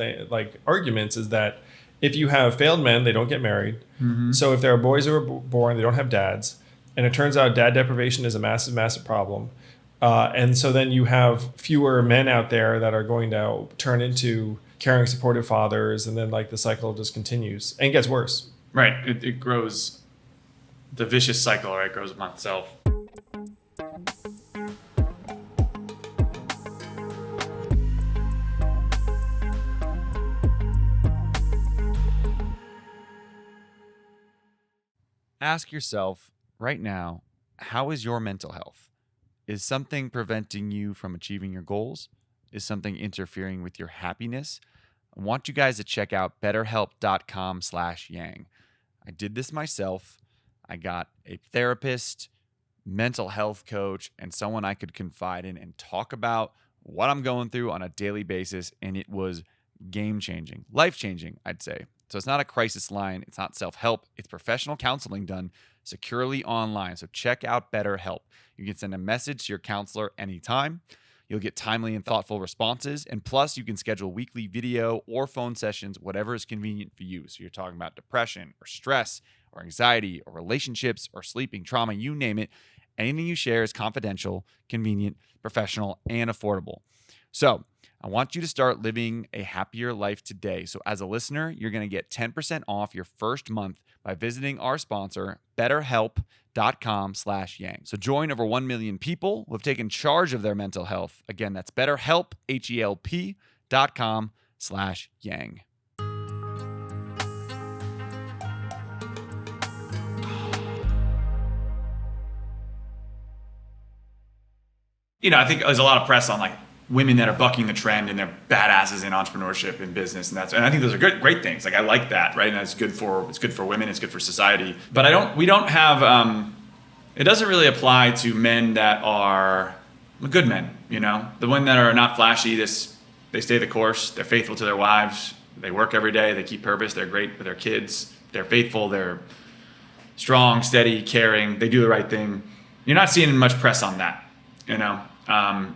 arguments is that If you have failed men, they don't get married. So if there are boys who are born, they don't have dads. And it turns out dad deprivation is a massive, massive problem. And so then you have fewer men out there that are going to turn into caring, supportive fathers. And then like the cycle just continues and gets worse. Right. It grows. The vicious cycle, right, grows upon itself. Ask yourself right now, how is your mental health? Is something preventing you from achieving your goals? Is something interfering with your happiness? I want you guys to check out betterhelp.com/yang. I did this myself. I got a therapist, mental health coach, and someone I could confide in and talk about what I'm going through on a daily basis. And it was game-changing, life-changing, I'd say. So it's not a crisis line. It's not self-help. It's professional counseling done securely online. So check out BetterHelp. You can send a message to your counselor anytime. You'll get timely and thoughtful responses. And plus, you can schedule weekly video or phone sessions, whatever is convenient for you. So you're talking about depression or stress or anxiety or relationships or sleeping, trauma, you name it. Anything you share is confidential, convenient, professional, and affordable. So I want you to start living a happier life today. So as a listener, you're going to get 10% off your first month by visiting our sponsor, betterhelp.com/yang. So join over 1 million people who have taken charge of their mental health. Again, that's betterhelp, HELP.com/yang. I think there's a lot of press on like women that are bucking the trend and they're badasses in entrepreneurship and business, and I think those are great things. Like I like that, right? And it's good for women, it's good for society. But we don't have it doesn't really apply to men that are good men, the ones that are not flashy. They stay the course, they're faithful to their wives, they work every day, they keep purpose, they're great with their kids, they're faithful, they're strong, steady, caring, they do the right thing. You're not seeing much press on that,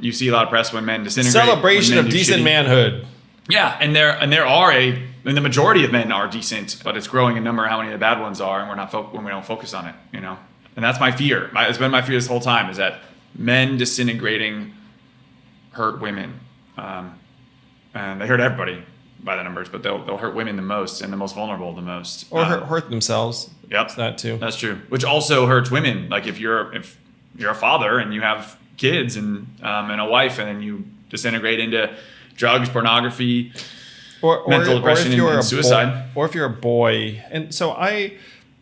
You see a lot of press when men disintegrate. Celebration of decent manhood. Yeah, and the majority of men are decent, but it's growing in number how many of the bad ones are, and when we don't focus on it, And that's my fear. It's been my fear this whole time, is that men disintegrating hurt women, and they hurt everybody by the numbers, but they'll hurt women the most and the most vulnerable the most, or hurt themselves. Yep, it's that too. That's true. Which also hurts women. Like if you're a father and you have kids and a wife, and then you disintegrate into drugs, pornography, mental depression, and suicide. Or if you're a boy. And so I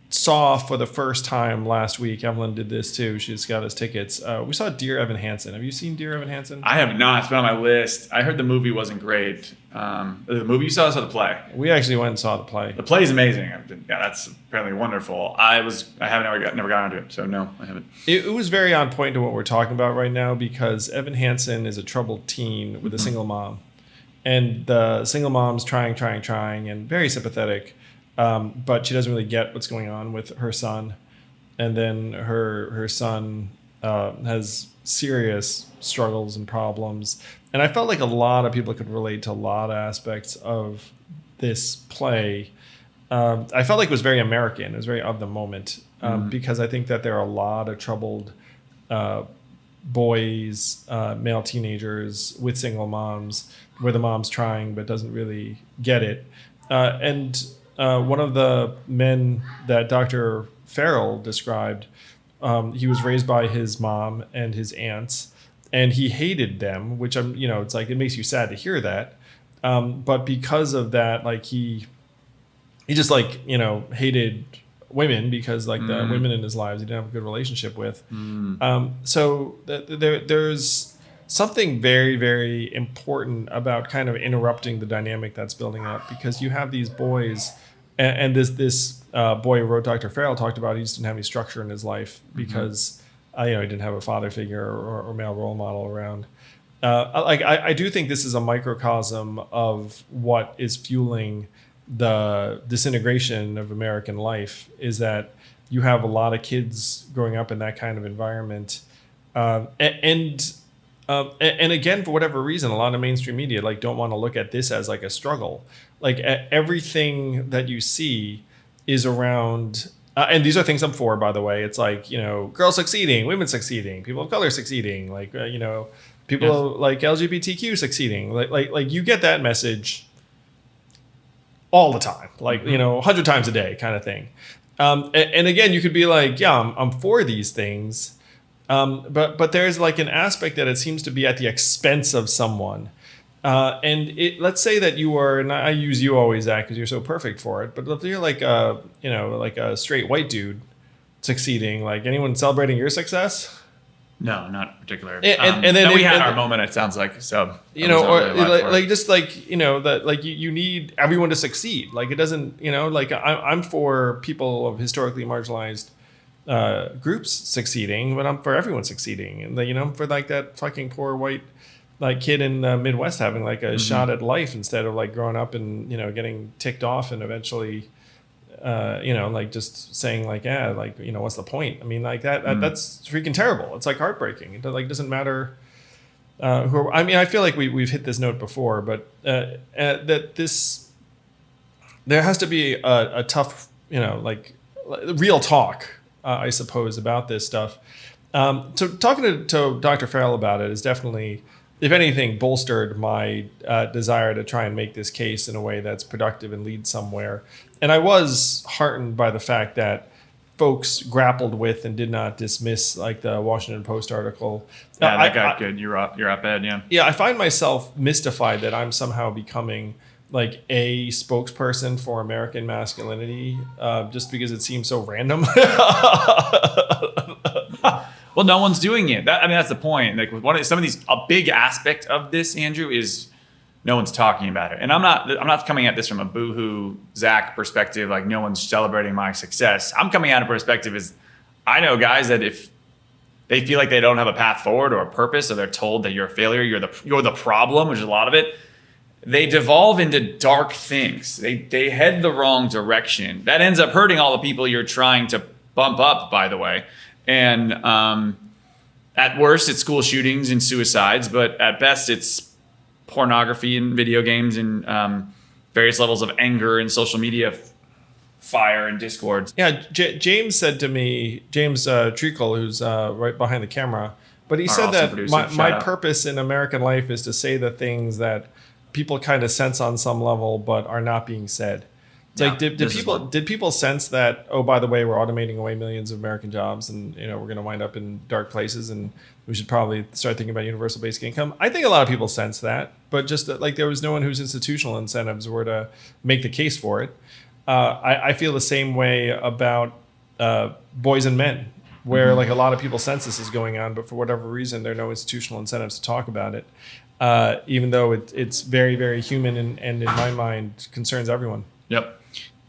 saw for the first time last week, Evelyn did this too. She's got us tickets. We saw Dear Evan Hansen. Have you seen Dear Evan Hansen? I have not. It's been on my list. I heard the movie wasn't great. The movie you saw, the play? We actually went and saw the play. The play is amazing. Yeah, that's apparently wonderful. I haven't never got into it, so no, I haven't. It was very on point to what we're talking about right now, because Evan Hansen is a troubled teen with a single mom. And the single mom's trying, and very sympathetic. But she doesn't really get what's going on with her son. And then her son has serious struggles and problems. And I felt like a lot of people could relate to a lot of aspects of this play. I felt like it was very American. It was very of the moment, because I think that there are a lot of troubled boys, male teenagers with single moms, where the mom's trying but doesn't really get it. And one of the men that Dr. Farrell described, he was raised by his mom and his aunts, and he hated them, which it's like, it makes you sad to hear that. But because of that, like he just hated women, because like the women in his lives he didn't have a good relationship with. So there's something very, very important about kind of interrupting the dynamic that's building up, because you have these boys, and this boy who wrote Dr. Farrell talked about he just didn't have any structure in his life because he didn't have a father figure or male role model around. I do think this is a microcosm of what is fueling the disintegration of American life, is that you have a lot of kids growing up in that kind of environment. And again, for whatever reason, a lot of mainstream media don't want to look at this as like a struggle. like everything that you see is around. And these are things I'm for, by the way. It's like, girls succeeding, women succeeding, people of color succeeding, like, people like LGBTQ succeeding. Like you get that message all the time, like, 100 times a day kind of thing. And again, you could be like, yeah, I'm for these things. But there's like an aspect that it seems to be at the expense of someone. Let's say that you are, and I use you always, Zach, because you're so perfect for it. But if you're like like a straight white dude succeeding, like anyone celebrating your success? No, not particular. And then we had our moment. It sounds like so. That like you need everyone to succeed. Like it doesn't, like I'm for people of historically marginalized groups succeeding, but I'm for everyone succeeding, and I'm for like that fucking poor white like kid in the Midwest having like a shot at life instead of like growing up and getting ticked off and eventually like just saying like, yeah, like what's the point? I mean, like that's freaking terrible. It's like heartbreaking. It like doesn't matter I feel like we've hit this note before, but that this there has to be a tough like real talk I suppose about this stuff. So talking to Dr. Farrell about it is definitely, if anything, bolstered my desire to try and make this case in a way that's productive and lead somewhere. And I was heartened by the fact that folks grappled with and did not dismiss like the Washington Post article. Yeah, that got good. Your op-ed, yeah. Yeah, I find myself mystified that I'm somehow becoming like a spokesperson for American masculinity just because it seems so random. Well, no one's doing it. That's the point. Like with a big aspect of this, Andrew, is no one's talking about it. And I'm not coming at this from a boohoo Zack perspective, like no one's celebrating my success. I'm coming at a perspective is I know guys that if they feel like they don't have a path forward or a purpose, or they're told that you're a failure, you're the problem, which is a lot of it, they devolve into dark things. They head the wrong direction. That ends up hurting all the people you're trying to bump up, by the way. And at worst, it's school shootings and suicides, but at best, it's pornography and video games and various levels of anger and social media fire and discord. Yeah, James said to me, James Treacle, who's right behind the camera, but he said that my purpose in American life is to say the things that people kind of sense on some level, but are not being said. It's like, did people sense that, oh, by the way, we're automating away millions of American jobs and, we're going to wind up in dark places and we should probably start thinking about universal basic income? I think a lot of people sense that, but just that, like, there was no one whose institutional incentives were to make the case for it. I feel the same way about boys and men, where like a lot of people sense this is going on, but for whatever reason, there are no institutional incentives to talk about it, even though it's very, very human and in my mind concerns everyone. Yep.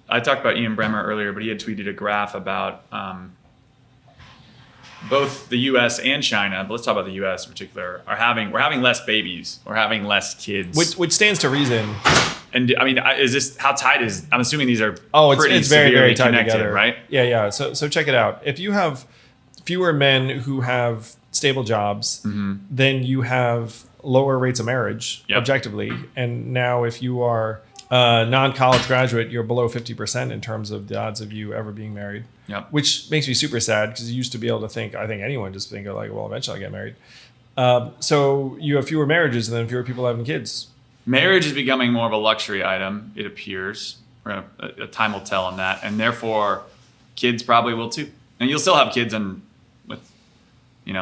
I talked about Ian Bremmer earlier, but he had tweeted a graph about both the U.S. and China, but let's talk about the U.S. in particular, we're having less babies, we're having less kids. Which stands to reason. And I mean, is this, how tight is, I'm assuming these are it's very, very tight together, right? Yeah. So check it out. If you have fewer men who have stable jobs, then you have lower rates of marriage, objectively. And now if you are non-college graduate, you're below 50% in terms of the odds of you ever being married. Yep. Which makes me super sad because you used to be able to think, I think anyone just think like, well, eventually I'll get married. So you have fewer marriages and then fewer people having kids. Marriage is becoming more of a luxury item, it appears. Time will tell on that. And therefore, kids probably will too. And you'll still have kids with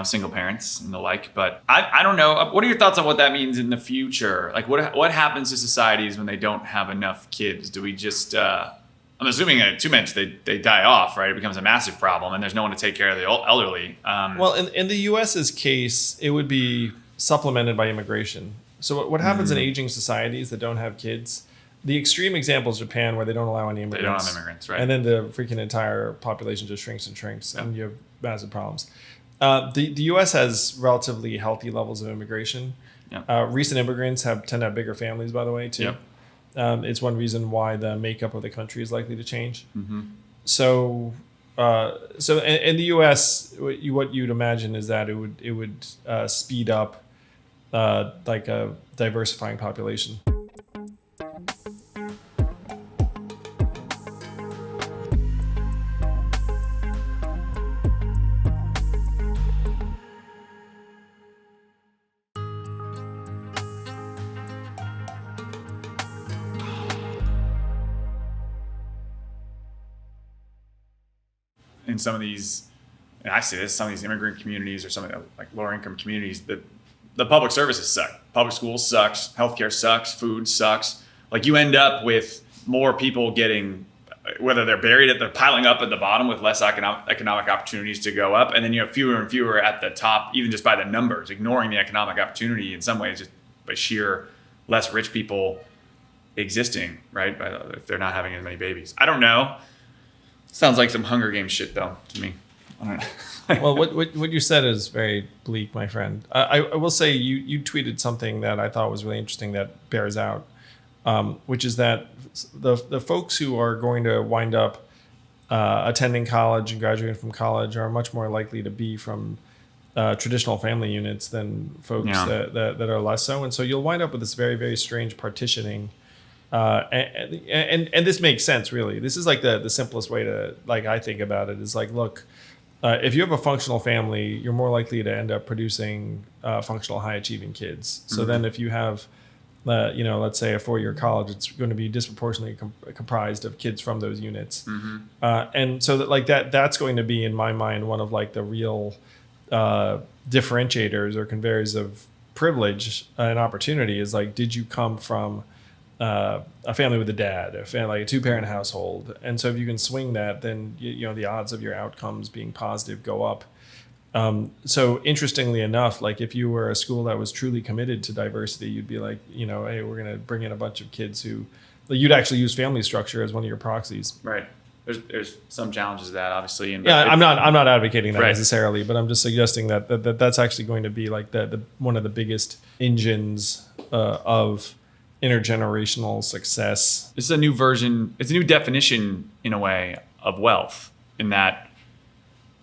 single parents and the like. But I don't know. What are your thoughts on what that means in the future? Like what happens to societies when they don't have enough kids? Do we just, I'm assuming too many, they die off, right? It becomes a massive problem and there's no one to take care of the elderly. Well, in the U.S.'s case, it would be supplemented by immigration. So what happens in aging societies that don't have kids? The extreme example is Japan, where they don't allow any immigrants. They don't have immigrants, right? And then the freaking entire population just shrinks and shrinks, and you have massive problems. The U.S. has relatively healthy levels of immigration. Recent immigrants tend to have bigger families, by the way, too. It's one reason why the makeup of the country is likely to change. So in the U.S., what you'd imagine is that it would speed up like a diversifying population. in some of these, and I see this, some of these immigrant communities or some of the like lower income communities, that the public services suck. Public schools sucks. Healthcare sucks. Food sucks. Like you end up with more people getting, whether they're piling up at the bottom with less economic opportunities to go up. And then you have fewer and fewer at the top, even just by the numbers, ignoring the economic opportunity in some ways, just by sheer less rich people existing, right? If they're not having as many babies. I don't know. Sounds like some Hunger Games shit though to me. I don't know. Well, what you said is very bleak, my friend. I will say you tweeted something that I thought was really interesting that bears out, which is that the folks who are going to wind up attending college and graduating from college are much more likely to be from traditional family units than folks that are less so. And so you'll wind up with this very, very strange partitioning. And this makes sense, really. This is like the simplest way to, like, I think about it is like, look, if you have a functional family, you're more likely to end up producing functional, high-achieving kids. So then if you have, let's say a 4-year college, it's going to be disproportionately comprised of kids from those units. And so that's going to be, in my mind, one of like the real differentiators or conveyors of privilege and opportunity is like, did you come from a family with a dad, like a 2-parent household? And so if you can swing that, then the odds of your outcomes being positive go up. So interestingly enough, like if you were a school that was truly committed to diversity, you'd be like, hey, we're going to bring in a bunch of kids who, like, you'd actually use family structure as one of your proxies. Right. There's some challenges to that, obviously. And I'm not advocating that necessarily, but I'm just suggesting that's actually going to be like the one of the biggest engines of intergenerational success. This is a new version. It's a new definition, in a way, of wealth, in that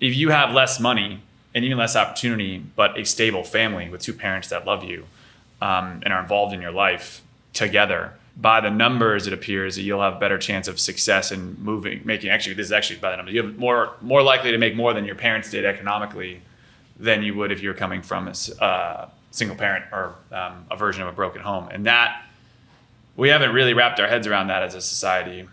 if you have less money and even less opportunity, but a stable family with 2 parents that love you and are involved in your life together, by the numbers, it appears that you'll have a better chance of success in this is actually by the numbers. You have more likely to make more than your parents did economically than you would if you were coming from a single parent or a version of a broken home. And that, we haven't really wrapped our heads around that as a society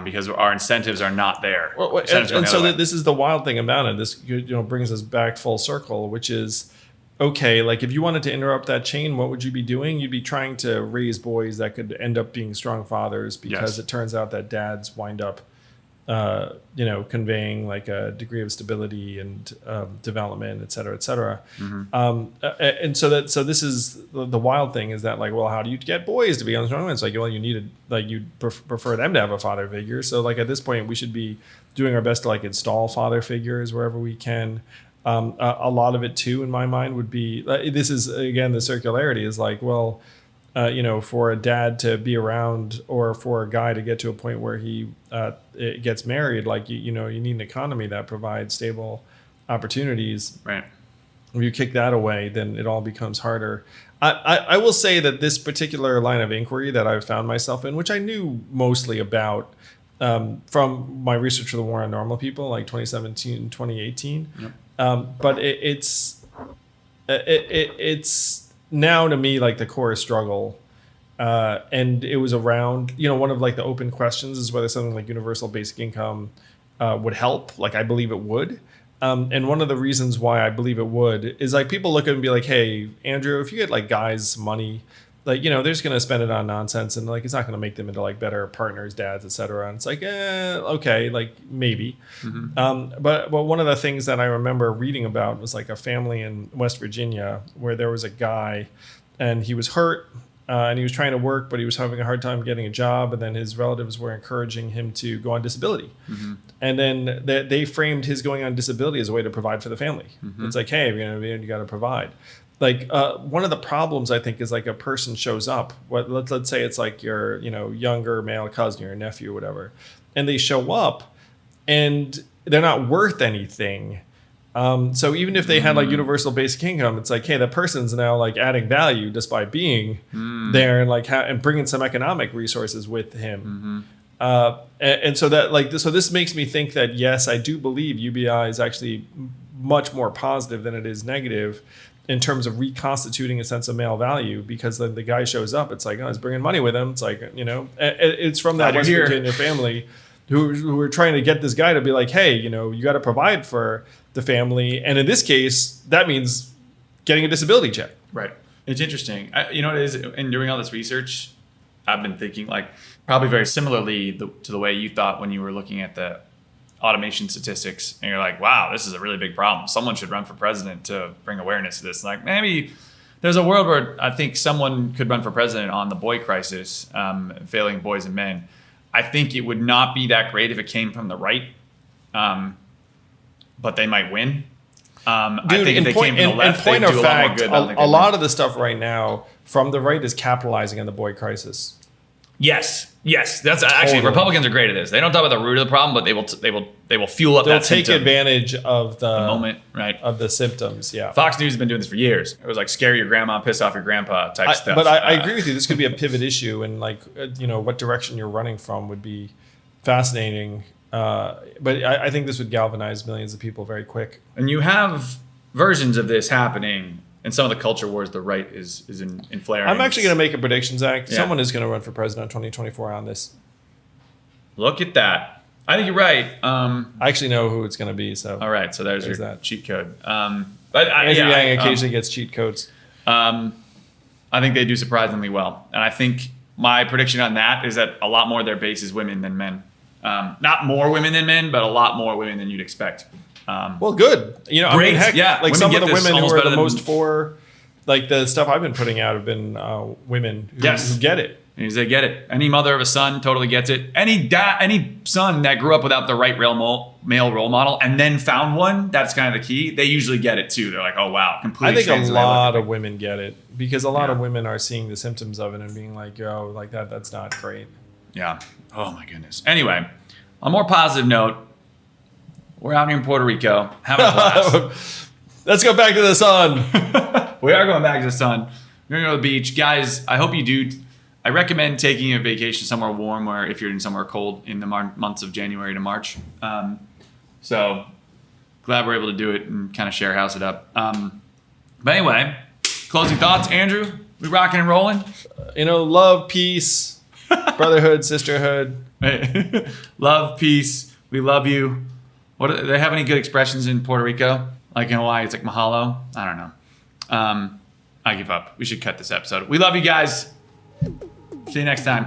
because our incentives are not there. And so this is the wild thing about it. This brings us back full circle, which is, okay, like if you wanted to interrupt that chain, what would you be doing? You'd be trying to raise boys that could end up being strong fathers, because it turns out that dads wind up conveying like a degree of stability and development, et cetera, et cetera. And so this is the wild thing is that, like, well, how do you get boys to be on the strong? It's like, well, you prefer them to have a father figure. So like at this point, we should be doing our best to like install father figures wherever we can. A lot of it too, in my mind, would be, this is again, the circularity is like, well, for a dad to be around or for a guy to get to a point where he gets married, like, you need an economy that provides stable opportunities. Right. If you kick that away, then it all becomes harder. I will say that this particular line of inquiry that I've found myself in, which I knew mostly about from my research for the War on Normal People, like 2017, 2018. But it's now to me like the core struggle, and it was around one of like the open questions is whether something like universal basic income would help. Like I believe it would, and one of the reasons why I believe it would is like people look at it and be like, hey Andrew, if you get like guys money, like they're just going to spend it on nonsense, and like it's not going to make them into like better partners, dads, etc. And it's like okay, like maybe. But one of the things that I remember reading about was like a family in West Virginia where there was a guy and he was hurt and he was trying to work, but he was having a hard time getting a job, and then his relatives were encouraging him to go on disability. And then they framed his going on disability as a way to provide for the family. It's like, hey, you got to provide. Like one of the problems I think is like a person shows up. Let's say it's like your younger male cousin or your nephew or whatever, and they show up and they're not worth anything. So even if they had like universal basic income, it's like, hey, that person's now like adding value just by being there and like and bringing some economic resources with him. And so that so this makes me think that yes, I do believe UBI is actually much more positive than it is negative in terms of reconstituting a sense of male value, because then the guy shows up, it's like, oh, he's bringing money with him. It's like, it's from that West Virginia family. who are trying to get this guy to be like, hey, you know, you got to provide for the family. And in this case, that means getting a disability check. Right. It's interesting. You know what it is? In doing all this research, I've been thinking like probably very similarly to the way you thought when you were looking at the automation statistics, and you're like, wow, this is a really big problem. Someone should run for president to bring awareness to this. Like maybe there's a world where I think someone could run for president on the boy crisis, failing boys and men. I think it would not be that great if it came from the right, but they might win. I think if they came from the left, they'd do a lot more good. A lot of the stuff right now from the right is capitalizing on the boy crisis. Yes. That's actually Republicans are great at this. They don't talk about the root of the problem, but they will fuel up. They'll take advantage of the moment, right? Of the symptoms. Yeah. Fox News has been doing this for years. It was like scare your grandma, piss off your grandpa type stuff. But I agree with you. This could be a pivot issue, and like you know, what direction you're running from would be fascinating. But I think this would galvanize millions of people very quick. And you have versions of this happening in some of the culture wars. The right is in flaring. I'm actually going to make a prediction, Zach. Yeah. Someone is going to run for president in 2024 on this. Look at that. I think you're right. I actually know who it's going to be. So all right. So there's your that cheat code. But Andrew Yang occasionally gets cheat codes. I think they do surprisingly well, and I think my prediction on that is that a lot more of their base is women than men. Not more women than men, but a lot more women than you'd expect. Well, good. You know, great. I mean, heck, yeah. like some of the women who are the than most for, like the stuff I've been putting out have been women who get it. They get it. Any mother of a son totally gets it. Any son that grew up without the right male role model and then found one, that's kind of the key. They usually get it too. They're like, oh wow, completely. I think a lot of women get it because a lot of women are seeing the symptoms of it and being like, yo, like that's not great. Yeah. Oh my goodness. Anyway, on a more positive note, we're out here in Puerto Rico having a blast. Let's go back to the sun. We are going back to the sun. We're going to go to the beach. Guys, I hope you do. I recommend taking a vacation somewhere warm, or if you're in somewhere cold in the months of January to March. So glad we're able to do it and kind of share house it up. But anyway, closing thoughts, Andrew? We rocking and rolling? Love, peace, brotherhood, sisterhood. Love, peace. We love you. Do they have any good expressions in Puerto Rico? Like in Hawaii, it's like mahalo. I don't know. I give up. We should cut this episode. We love you guys. See you next time.